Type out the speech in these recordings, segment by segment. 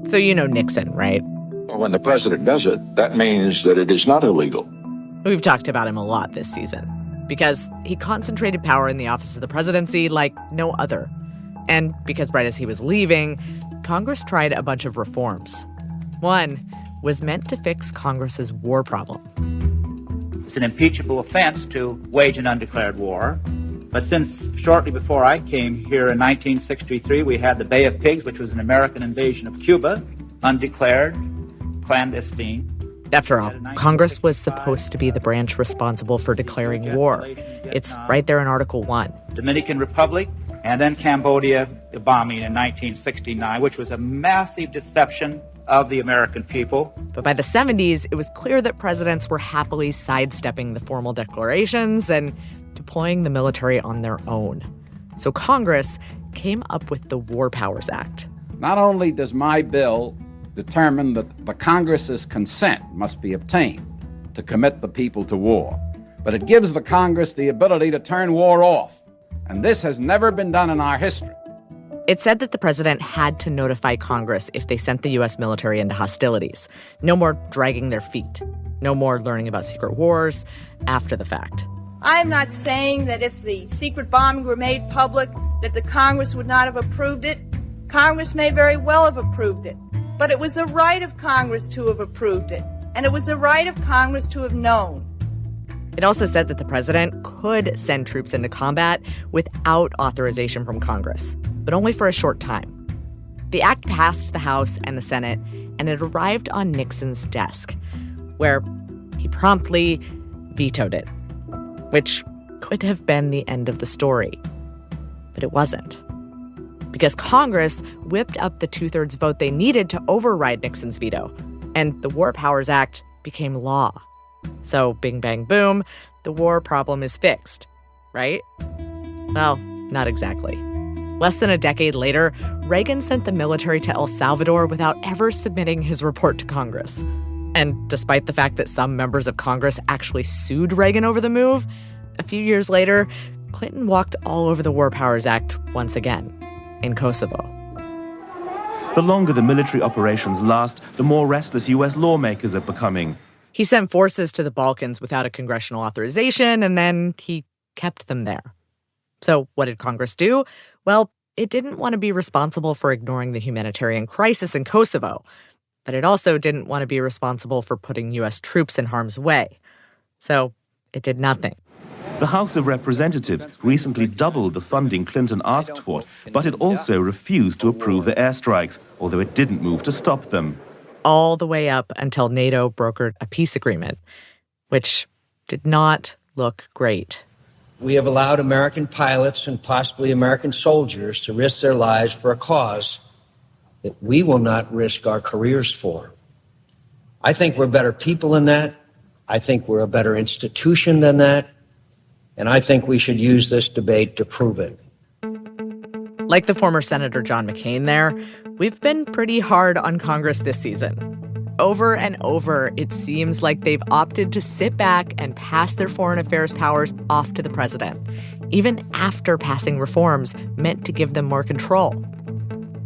So you know Nixon, right? When the president does it, that means that it is not illegal. We've talked about him a lot this season because he concentrated power in the office of the presidency like no other. And because right as he was leaving, Congress tried a bunch of reforms. One was meant to fix Congress's war problem. It's an impeachable offense to wage an undeclared war. But since shortly before I came here in 1963, we had the Bay of Pigs, which was an American invasion of Cuba, undeclared, clandestine. After all, Congress was supposed to be the branch responsible for declaring war. It's right there in Article 1. Dominican Republic, and then Cambodia, the bombing in 1969, which was a massive deception of the American people. But by the 70s, it was clear that presidents were happily sidestepping the formal declarations and deploying the military on their own. So Congress came up with the War Powers Act. Not only does my bill determine that the Congress's consent must be obtained to commit the people to war, but it gives the Congress the ability to turn war off. And this has never been done in our history. It said that the president had to notify Congress if they sent the U.S. military into hostilities. No more dragging their feet. No more learning about secret wars after the fact. I am not saying that if the secret bombing were made public, that the Congress would not have approved it. Congress may very well have approved it. But it was the right of Congress to have approved it. And it was the right of Congress to have known. It also said that the president could send troops into combat without authorization from Congress, but only for a short time. The act passed the House and the Senate, and it arrived on Nixon's desk, where he promptly vetoed it, which could have been the end of the story. But it wasn't. Because Congress whipped up the two-thirds vote they needed to override Nixon's veto, and the War Powers Act became law. So bing, bang, boom, the war problem is fixed, right? Well, not exactly. Less than a decade later, Reagan sent the military to El Salvador without ever submitting his report to Congress. And despite the fact that some members of Congress actually sued Reagan over the move, a few years later, Clinton walked all over the War Powers Act once again, in Kosovo. The longer the military operations last, the more restless U.S. lawmakers are becoming. He sent forces to the Balkans without a congressional authorization, and then he kept them there. So what did Congress do? Well, it didn't want to be responsible for ignoring the humanitarian crisis in Kosovo, but it also didn't want to be responsible for putting U.S. troops in harm's way. So it did nothing. The House of Representatives recently doubled the funding Clinton asked for, but it also refused to approve the airstrikes, although it didn't move to stop them. All the way up until NATO brokered a peace agreement, which did not look great. We have allowed American pilots and possibly American soldiers to risk their lives for a cause that we will not risk our careers for. I think we're better people than that. I think we're a better institution than that. And I think we should use this debate to prove it. Like the former Senator John McCain there, we've been pretty hard on Congress this season. Over and over, it seems like they've opted to sit back and pass their foreign affairs powers off to the president, even after passing reforms meant to give them more control.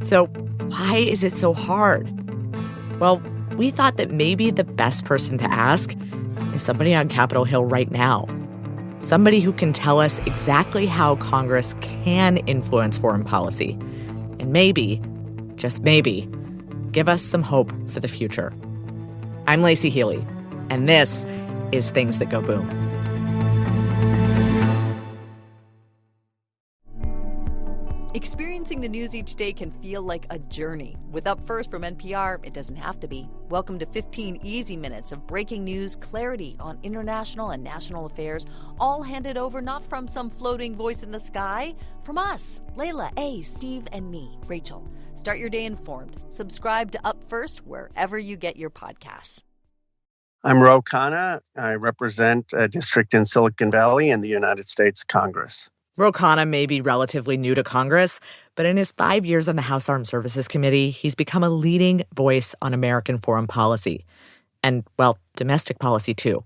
So why is it so hard? Well, we thought that maybe the best person to ask is somebody on Capitol Hill right now. Somebody who can tell us exactly how Congress can influence foreign policy. And maybe, just maybe, give us some hope for the future. I'm Lacey Healy, and this is Things That Go Boom. Experiencing the news each day can feel like a journey. With Up First from NPR, it doesn't have to be. Welcome to 15 easy minutes of breaking news, clarity on international and national affairs, all handed over not from some floating voice in the sky, from us, Layla, A, Steve, and me, Rachel. Start your day informed. Subscribe to Up First wherever you get your podcasts. I'm Ro Khanna. I represent a district in Silicon Valley in the United States Congress. Ro Khanna may be relatively new to Congress, but in his 5 years on the House Armed Services Committee, he's become a leading voice on American foreign policy. And, well, domestic policy, too.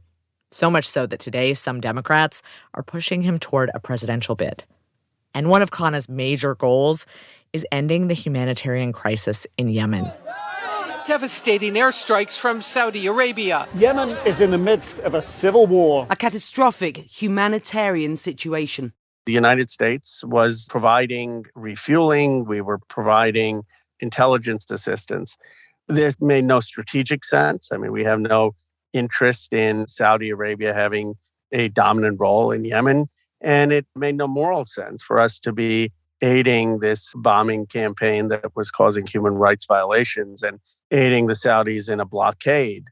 So much so that today some Democrats are pushing him toward a presidential bid. And one of Khanna's major goals is ending the humanitarian crisis in Yemen. devastating airstrikes from Saudi Arabia. Yemen is in the midst of a civil war. A catastrophic humanitarian situation. The United States was providing refueling. We were providing intelligence assistance. This made no strategic sense. I mean, we have no interest in Saudi Arabia having a dominant role in Yemen. And it made no moral sense for us to be aiding this bombing campaign that was causing human rights violations and aiding the Saudis in a blockade.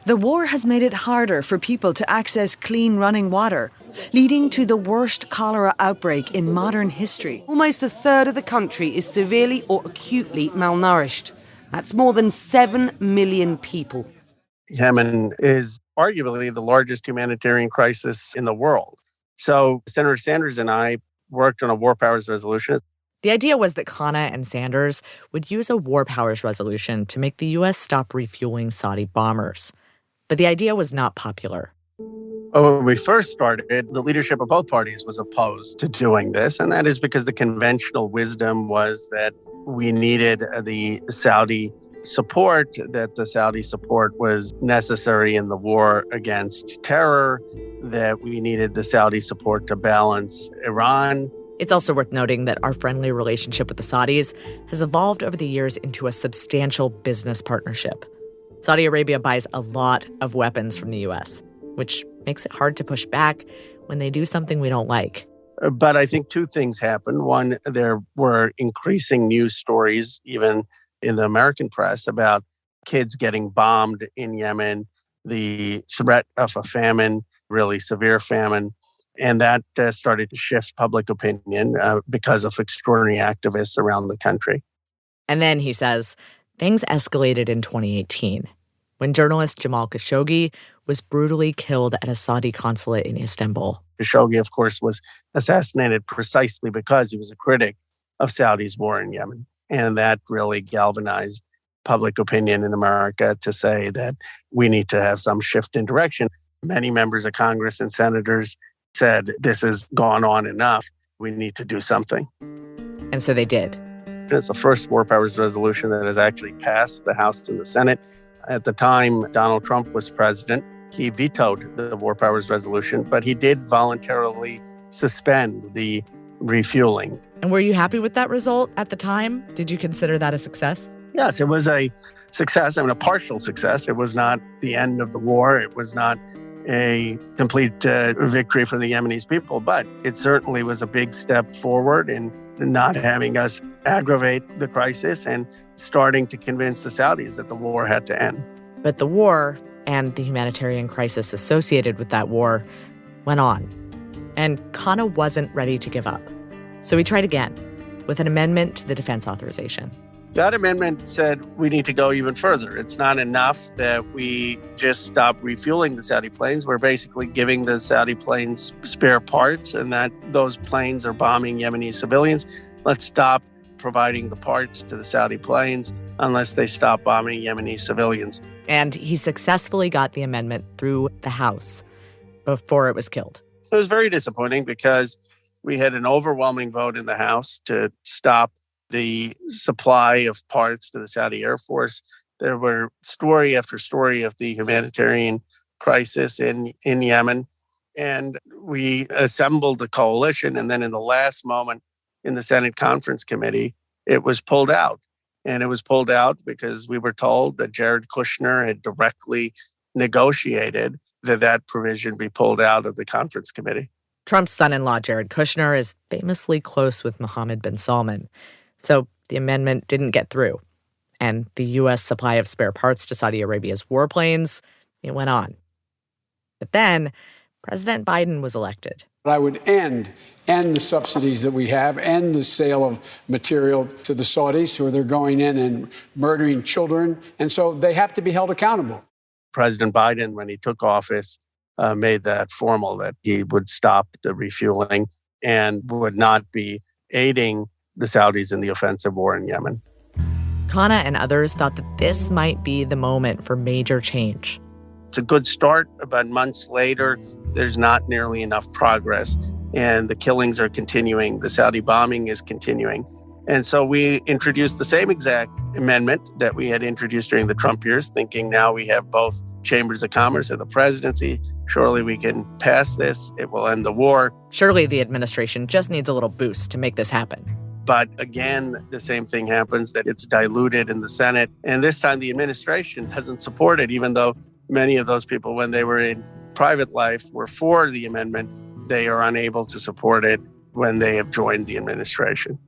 The war has made it harder for people to access clean running water, leading to the worst cholera outbreak in modern history. Almost a third of the country is severely or acutely malnourished. That's more than 7 million people. Yemen is arguably the largest humanitarian crisis in the world. So Senator Sanders and I worked on a war powers resolution. The idea was that Khanna and Sanders would use a war powers resolution to make the U.S. stop refueling Saudi bombers. But the idea was not popular. When we first started, the leadership of both parties was opposed to doing this. And that is because the conventional wisdom was that we needed the Saudi support, that the Saudi support was necessary in the war against terror, that we needed the Saudi support to balance Iran. It's also worth noting that our friendly relationship with the Saudis has evolved over the years into a substantial business partnership. Saudi Arabia buys a lot of weapons from the U.S., which makes it hard to push back when they do something we don't like. But I think two things happened. One, there were increasing news stories, even in the American press, about kids getting bombed in Yemen, the threat of a famine, really severe famine. And that started to shift public opinion because of extraordinary activists around the country. And then, he says, things escalated in 2018 when journalist Jamal Khashoggi was brutally killed at a Saudi consulate in Istanbul. Khashoggi, of course, was assassinated precisely because he was a critic of Saudi's war in Yemen. And that really galvanized public opinion in America to say that we need to have some shift in direction. Many members of Congress and senators said, this has gone on enough. We need to do something. And so they did. It's the first war powers resolution that has actually passed the House and the Senate. At the time Donald Trump was president, he vetoed the war powers resolution, but he did voluntarily suspend the refueling. And were you happy with that result at the time? Did you consider that a success? Yes, it was a success. I mean, a partial success. It was not the end of the war. It was not a complete victory for the Yemenis people, but it certainly was a big step forward in not having us aggravate the crisis and starting to convince the Saudis that the war had to end. But the war and the humanitarian crisis associated with that war went on. And Khanna wasn't ready to give up. So he tried again with an amendment to the defense authorization. That amendment said we need to go even further. It's not enough that we just stop refueling the Saudi planes. We're basically giving the Saudi planes spare parts and that those planes are bombing Yemeni civilians. Let's stop providing the parts to the Saudi planes unless they stop bombing Yemeni civilians. And he successfully got the amendment through the House before it was killed. It was very disappointing because we had an overwhelming vote in the House to stop the supply of parts to the Saudi Air Force. There were story after story of the humanitarian crisis in Yemen. And we assembled the coalition. And then in the last moment in the Senate Conference Committee, it was pulled out. And it was pulled out because we were told that Jared Kushner had directly negotiated that provision be pulled out of the conference committee. Trump's son-in-law, Jared Kushner, is famously close with Mohammed bin Salman. So the amendment didn't get through. And the U.S. supply of spare parts to Saudi Arabia's warplanes, it went on. But then President Biden was elected. I would end the subsidies that we have, end the sale of material to the Saudis who are going in and murdering children. And so they have to be held accountable. President Biden, when he took office, made that formal that he would stop the refueling and would not be aiding the Saudis in the offensive war in Yemen. Khanna and others thought that this might be the moment for major change. It's a good start, but months later, there's not nearly enough progress. And the killings are continuing. The Saudi bombing is continuing. And so we introduced the same exact amendment that we had introduced during the Trump years, thinking now we have both chambers of commerce and the presidency. Surely we can pass this. It will end the war. Surely the administration just needs a little boost to make this happen. But again, the same thing happens, that it's diluted in the Senate. And this time the administration doesn't support it, even though many of those people, when they were in private life, were for the amendment. They are unable to support it when they have joined the administration.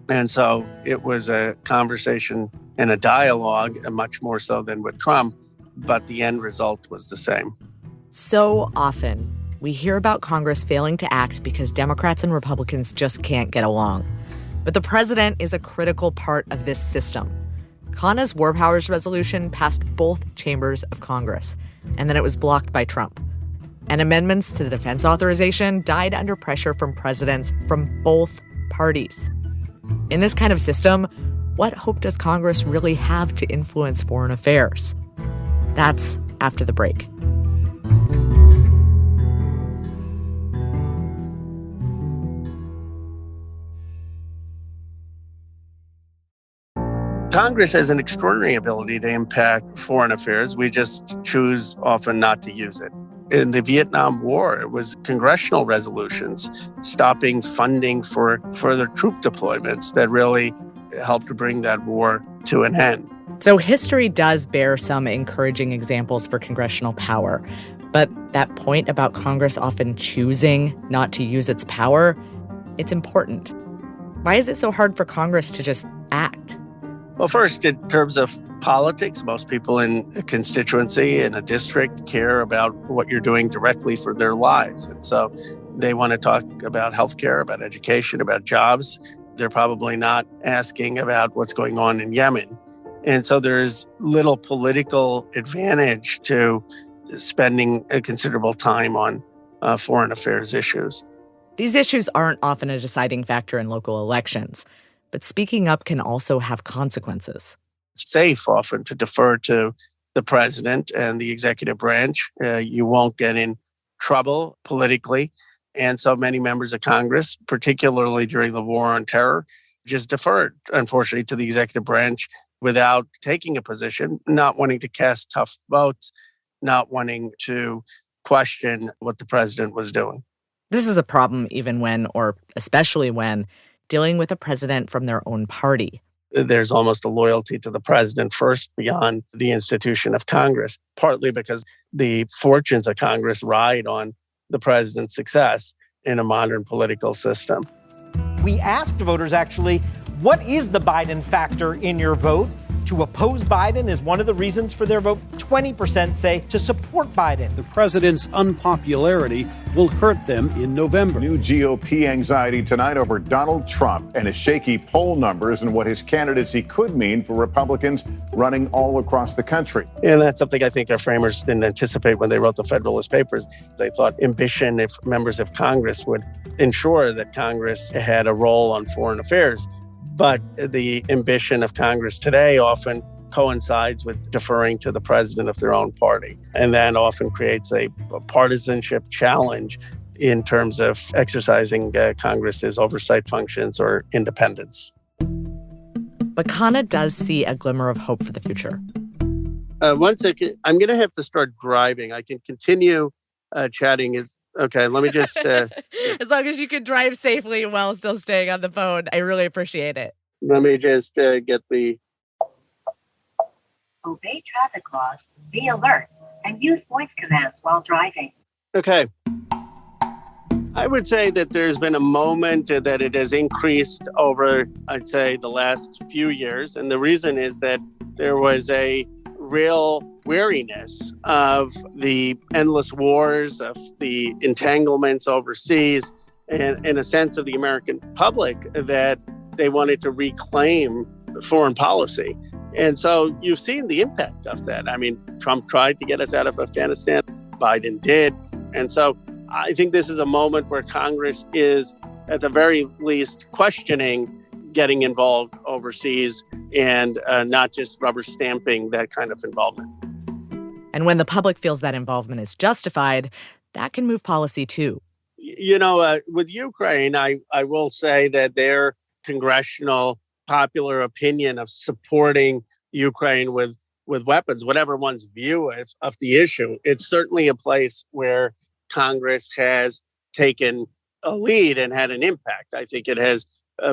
And so it was a conversation and a dialogue, much more so than with Trump, but the end result was the same. So often, we hear about Congress failing to act because Democrats and Republicans just can't get along. But the president is a critical part of this system. Khanna's War Powers resolution passed both chambers of Congress, and then it was blocked by Trump. And amendments to the defense authorization died under pressure from presidents from both parties. In this kind of system, what hope does Congress really have to influence foreign affairs? That's after the break. Congress has an extraordinary ability to impact foreign affairs. We just choose often not to use it. In the Vietnam War, it was congressional resolutions stopping funding for further troop deployments that really helped to bring that war to an end. So history does bear some encouraging examples for congressional power. But that point about Congress often choosing not to use its power, it's important. Why is it so hard for Congress to just act? Well, first, in terms of politics, most people in a constituency, in a district, care about what you're doing directly for their lives. And so they want to talk about healthcare, about education, about jobs. They're probably not asking about what's going on in Yemen. And so there's little political advantage to spending a considerable time on foreign affairs issues. These issues aren't often a deciding factor in local elections. But speaking up can also have consequences. It's safe often to defer to the president and the executive branch. You won't get in trouble politically. And so many members of Congress, particularly during the war on terror, just deferred, unfortunately, to the executive branch without taking a position, not wanting to cast tough votes, not wanting to question what the president was doing. This is a problem even when, or especially when, dealing with a president from their own party. There's almost a loyalty to the president first beyond the institution of Congress, partly because the fortunes of Congress ride on the president's success in a modern political system. We asked voters, actually, what is the Biden factor in your vote? To oppose Biden is one of the reasons for their vote. 20% say to support Biden. The president's unpopularity will hurt them in November. New GOP anxiety tonight over Donald Trump and his shaky poll numbers and what his candidacy could mean for Republicans running all across the country. And that's something I think our framers didn't anticipate when they wrote the Federalist Papers. They thought ambition, if members of Congress would ensure that Congress had a role on foreign affairs. But the ambition of Congress today often coincides with deferring to the president of their own party. And that often creates a partisanship challenge in terms of exercising Congress's oversight functions or independence. But Khanna does see a glimmer of hope for the future. One second. I'm going to have to start driving. I can continue chatting. Okay, let me just... As long as you can drive safely while still staying on the phone, I really appreciate it. Let me just get the... Obey traffic laws, be alert, and use voice commands while driving. Okay. I would say that there's been a moment that it has increased over, I'd say, the last few years. And the reason is that there was a real weariness of the endless wars, of the entanglements overseas, and in a sense of the American public that they wanted to reclaim foreign policy. And so you've seen the impact of that. I mean, Trump tried to get us out of Afghanistan. Biden did. And so I think this is a moment where Congress is, at the very least, questioning getting involved overseas and not just rubber stamping that kind of involvement. And when the public feels that involvement is justified, that can move policy too. You know, with Ukraine, I will say that their congressional popular opinion of supporting Ukraine with weapons, whatever one's view of the issue. It's certainly a place where Congress has taken a lead and had an impact. I think it has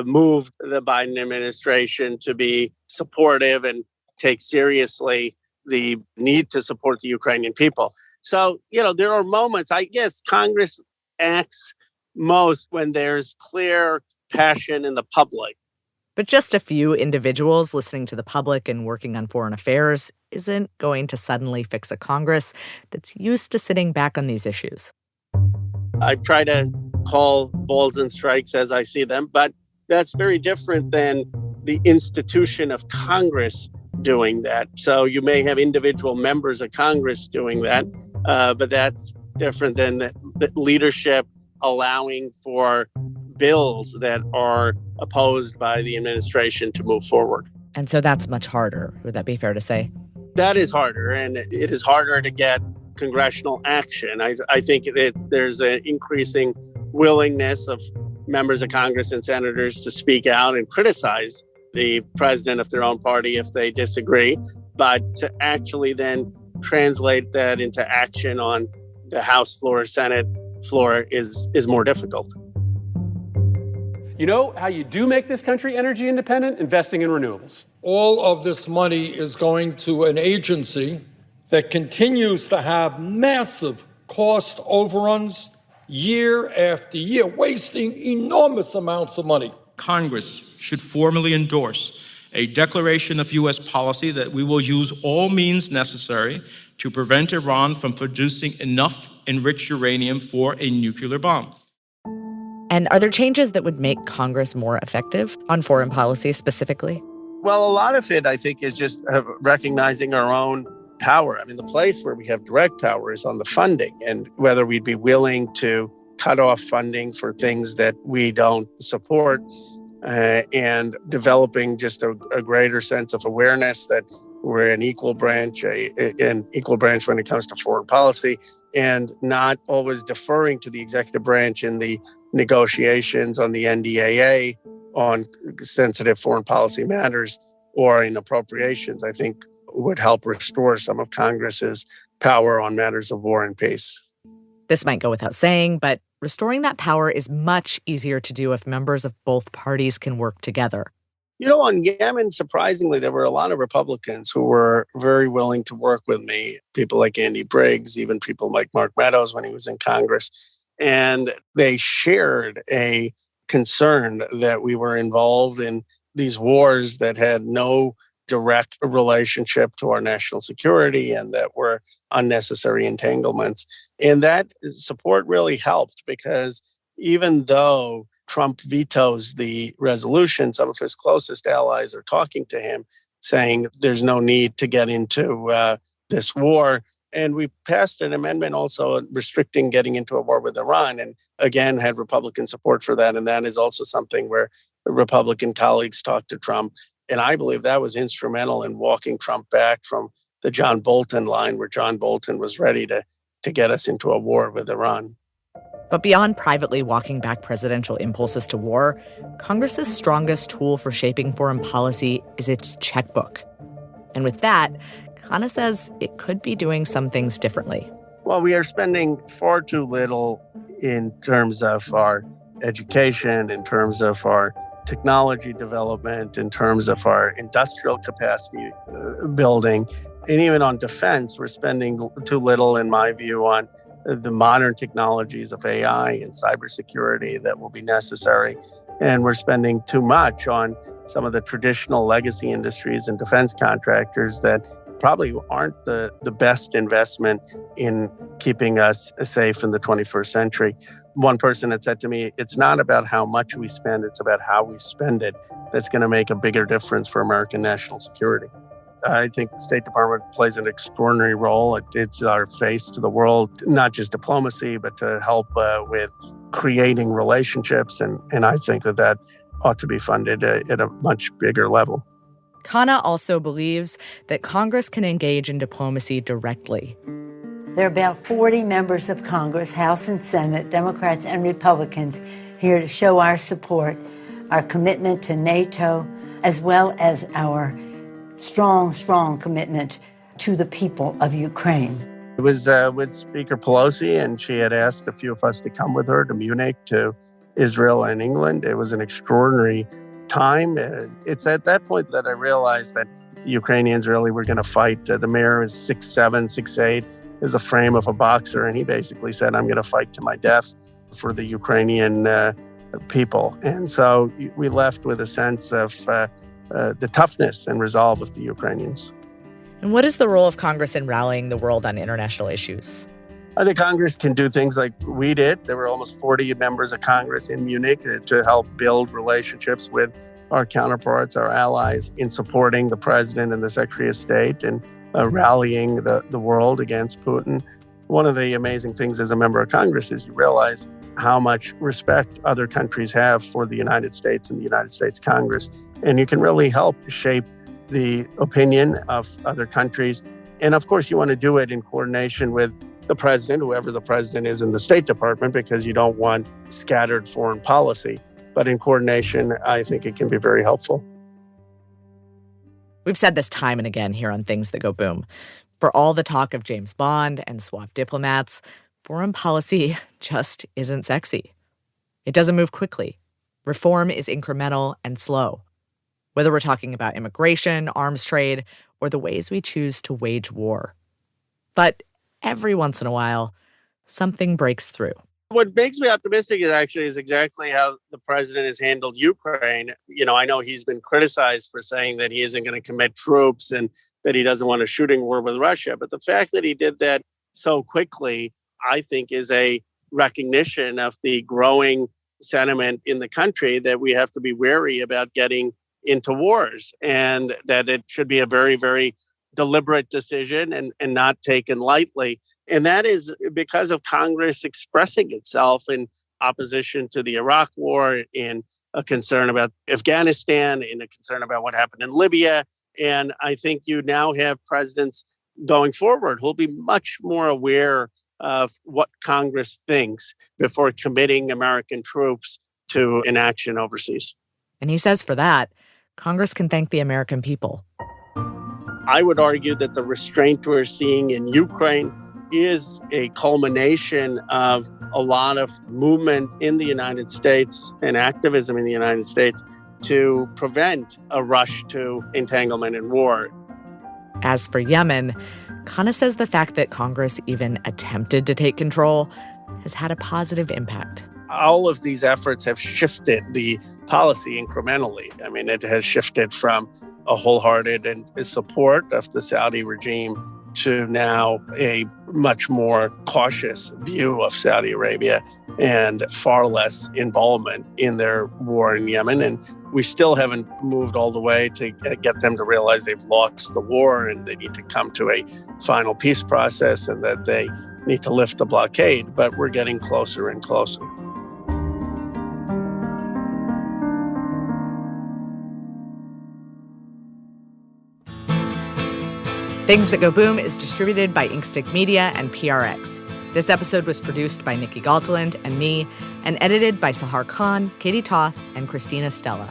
moved the Biden administration to be supportive and take seriously the need to support the Ukrainian people. So, there are moments, I guess Congress acts most when there's clear passion in the public. But just a few individuals listening to the public and working on foreign affairs isn't going to suddenly fix a Congress that's used to sitting back on these issues. I try to call balls and strikes as I see them, but that's very different than the institution of Congress doing that. So you may have individual members of Congress doing that, but that's different than the leadership allowing for bills that are opposed by the administration to move forward. And so that's much harder. Would that be fair to say? That is harder, and it is harder to get congressional action. I think there's an increasing willingness of members of Congress and senators to speak out and criticize the president of their own party if they disagree, but to actually then translate that into action on the House floor or Senate floor is more difficult. You know how you do make this country energy independent? Investing in renewables. All of this money is going to an agency that continues to have massive cost overruns year after year, wasting enormous amounts of money. Congress should formally endorse a declaration of U.S. policy that we will use all means necessary to prevent Iran from producing enough enriched uranium for a nuclear bomb. And are there changes that would make Congress more effective on foreign policy specifically? Well, a lot of it, I think, is just recognizing our own power. I mean, the place where we have direct power is on the funding, and whether we'd be willing to cut off funding for things that we don't support, and developing just a greater sense of awareness that we're an equal branch when it comes to foreign policy, and not always deferring to the executive branch in the negotiations on the NDAA on sensitive foreign policy matters or in appropriations, I think would help restore some of Congress's power on matters of war and peace. This might go without saying, but restoring that power is much easier to do if members of both parties can work together. On Yemen, surprisingly, there were a lot of Republicans who were very willing to work with me, people like Andy Briggs, even people like Mark Meadows when he was in Congress. And they shared a concern that we were involved in these wars that had no direct relationship to our national security and that were unnecessary entanglements. And that support really helped because even though Trump vetoes the resolution, some of his closest allies are talking to him, saying there's no need to get into this war. And we passed an amendment also restricting getting into a war with Iran, and again had Republican support for that. And that is also something where Republican colleagues talked to Trump. And I believe that was instrumental in walking Trump back from the John Bolton line, where John Bolton was ready to get us into a war with Iran. But beyond privately walking back presidential impulses to war, Congress's strongest tool for shaping foreign policy is its checkbook. And with that, Khanna says it could be doing some things differently. Well, we are spending far too little in terms of our education, in terms of our technology development, in terms of our industrial capacity building, and even on defense, we're spending too little, in my view, on the modern technologies of AI and cybersecurity that will be necessary. And we're spending too much on some of the traditional legacy industries and defense contractors that probably aren't the best investment in keeping us safe in the 21st century. One person had said to me, it's not about how much we spend, it's about how we spend it that's going to make a bigger difference for American national security. I think the State Department plays an extraordinary role. It's our face to the world, not just diplomacy, but to help with creating relationships. And I think that ought to be funded at a much bigger level. Khanna also believes that Congress can engage in diplomacy directly. There are about 40 members of Congress, House and Senate, Democrats and Republicans, here to show our support, our commitment to NATO, as well as our strong, strong commitment to the people of Ukraine. It was with Speaker Pelosi, and she had asked a few of us to come with her to Munich, to Israel and England. It was an extraordinary time. It's at that point that I realized that the Ukrainians really were going to fight. The mayor is 6'7", 6'8", is the frame of a boxer, and he basically said, I'm going to fight to my death for the Ukrainian people. And so we left with a sense of the toughness and resolve of the Ukrainians. And what is the role of Congress in rallying the world on international issues? I think Congress can do things like we did. There were almost 40 members of Congress in Munich to help build relationships with our counterparts, our allies, in supporting the president and the Secretary of State and rallying the world against Putin. One of the amazing things as a member of Congress is you realize how much respect other countries have for the United States and the United States Congress. And you can really help shape the opinion of other countries. And of course, you want to do it in coordination with the president, whoever the president is in the State Department, because you don't want scattered foreign policy. But in coordination, I think it can be very helpful. We've said this time and again here on Things That Go Boom. For all the talk of James Bond and suave diplomats, foreign policy just isn't sexy. It doesn't move quickly. Reform is incremental and slow. Whether we're talking about immigration, arms trade, or the ways we choose to wage war. But every once in a while, something breaks through. What makes me optimistic is exactly how the president has handled Ukraine. You know, I know he's been criticized for saying that he isn't going to commit troops and that he doesn't want a shooting war with Russia. But the fact that he did that so quickly, I think, is a recognition of the growing sentiment in the country that we have to be wary about getting into wars, and that it should be a very, very deliberate decision and not taken lightly. And that is because of Congress expressing itself in opposition to the Iraq war, in a concern about Afghanistan, in a concern about what happened in Libya. And I think you now have presidents going forward who'll be much more aware of what Congress thinks before committing American troops to inaction overseas. And he says for that, Congress can thank the American people. I would argue that the restraint we're seeing in Ukraine is a culmination of a lot of movement in the United States and activism in the United States to prevent a rush to entanglement in war. As for Yemen, Khanna says the fact that Congress even attempted to take control has had a positive impact. All of these efforts have shifted the policy incrementally. I mean, it has shifted from a wholehearted and support of the Saudi regime to now a much more cautious view of Saudi Arabia and far less involvement in their war in Yemen. And we still haven't moved all the way to get them to realize they've lost the war and they need to come to a final peace process and that they need to lift the blockade. But we're getting closer and closer. Things That Go Boom is distributed by Inkstick Media and PRX. This episode was produced by Nikki Galteland and me, and edited by Sahar Khan, Katie Toth, and Christina Stella.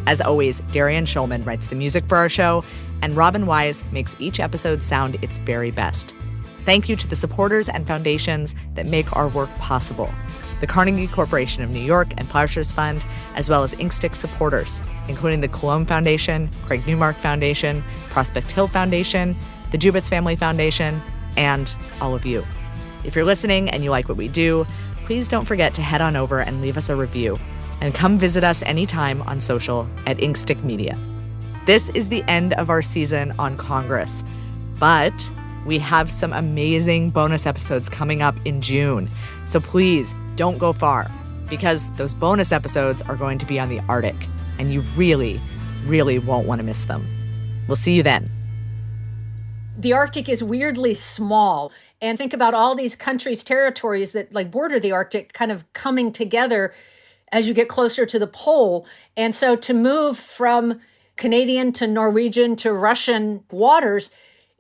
As always, Darian Schulman writes the music for our show, and Robin Wise makes each episode sound its very best. Thank you to the supporters and foundations that make our work possible. The Carnegie Corporation of New York and Plowshares Fund, as well as Inkstick supporters, including the Cologne Foundation, Craig Newmark Foundation, Prospect Hill Foundation, the Jubitz Family Foundation, and all of you. If you're listening and you like what we do, please don't forget to head on over and leave us a review. And come visit us anytime on social at Inkstick Media. This is the end of our season on Congress, but we have some amazing bonus episodes coming up in June. So please don't go far, because those bonus episodes are going to be on the Arctic, and you really, really won't want to miss them. We'll see you then. The Arctic is weirdly small. And think about all these countries, territories that like border the Arctic kind of coming together as you get closer to the pole. And so to move from Canadian to Norwegian to Russian waters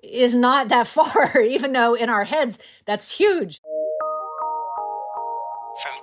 is not that far, even though in our heads, that's huge. From